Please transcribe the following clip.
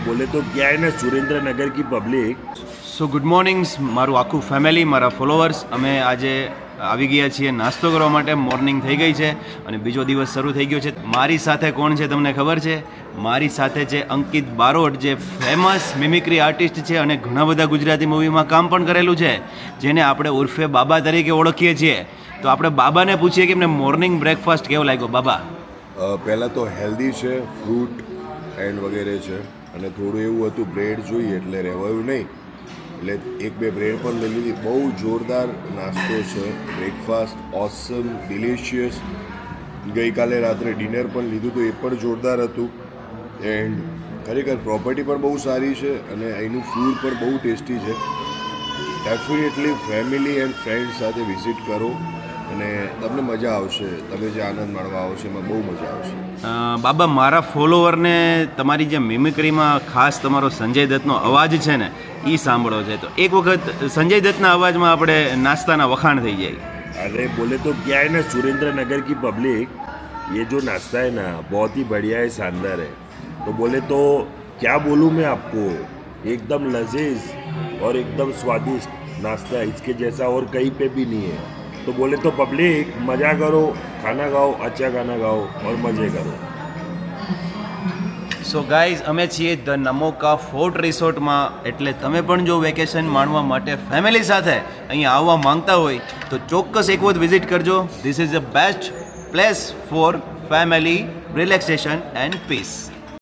बोले तो क्या है ना, सुरेंद्रनगर की पब्लिक। સો ગુડ મોર્નિંગ્સ મારું આખું ફેમિલી, મારા ફોલોવર્સ, અમે આજે આવી ગયા છીએ નાસ્તો કરવા માટે. મોર્નિંગ થઈ ગઈ છે અને બીજો દિવસ શરૂ થઈ ગયો છે. મારી સાથે કોણ છે તમને ખબર છે? મારી સાથે છે અંકિત બારોટ, જે ફેમસ મિમિક્રી આર્ટિસ્ટ છે અને ઘણા બધા ગુજરાતી મૂવીમાં કામ પણ કરેલું છે, જેને આપણે ઉર્ફે બાબા તરીકે ઓળખીએ છીએ. તો આપણે બાબાને પૂછીએ કે એમને મોર્નિંગ બ્રેકફાસ્ટ કેવો લાગ્યો. બાબા, પહેલાં તો હેલ્ધી છે, ફ્રૂટ એન્ડ વગેરે છે, અને થોડું એવું હતું બ્રેડ જોઈએ એટલે રહેવાયું નહીં, એટલે એક બે બ્રેડ પણ લઈ લીધી. બહુ જોરદાર નાસ્તો છે, બ્રેકફાસ્ટ ઓસમ, ડિલિશિયસ. ગઈકાલે રાત્રે ડિનર પણ લીધું તો એ પણ જોરદાર હતું. એન્ડ ખરેખર પ્રોપર્ટી પણ બહુ સારી છે અને અહીંનું ફૂડ પણ બહુ ટેસ્ટી છે. ડેફિનેટલી ફેમિલી એન્ડ ફ્રેન્ડ સાથે વિઝિટ કરો અને તમને મજા આવશે. તમે જે આનંદ માણવા આવશે એમાં બહુ મજા આવશે. બાબા, મારા ફોલોવરને તમારી જે મિમિક્રીમાં ખાસ તમારો સંજય દત્તનો અવાજ છે ને, એ સાંભળો છે. તો એક વખત સંજય દત્તના અવાજમાં આપણે નાસ્તાના વખાણ થઈ જાય. अरे बोले तो क्या है ना, सुरेंद्रनगर की पब्लिक, ये जो नाश्ता है ना बहुत ही बढ़िया है, शानदार है. तो बोले तो क्या बोलूँ मैं आपको, एकदम लजीज और एकदम स्वादिष्ट नाश्ता है, इसके जैसा और कहीं पे भी नहीं है. तो बोले तो पब्लिक मज़ा करो, खाना खाओ, अच्छा खाना खाओ और मज़े करो. સો ગાઈઝ, અમે છીએ ધ નમોકા ફોર્ટ રિસોર્ટમાં. એટલે તમે પણ જો વેકેશન માણવા માટે ફેમિલી સાથે અહીંયા આવવા માંગતા હોય તો ચોક્કસ એક વખત વિઝિટ કરજો. This is the best place for family relaxation and piece.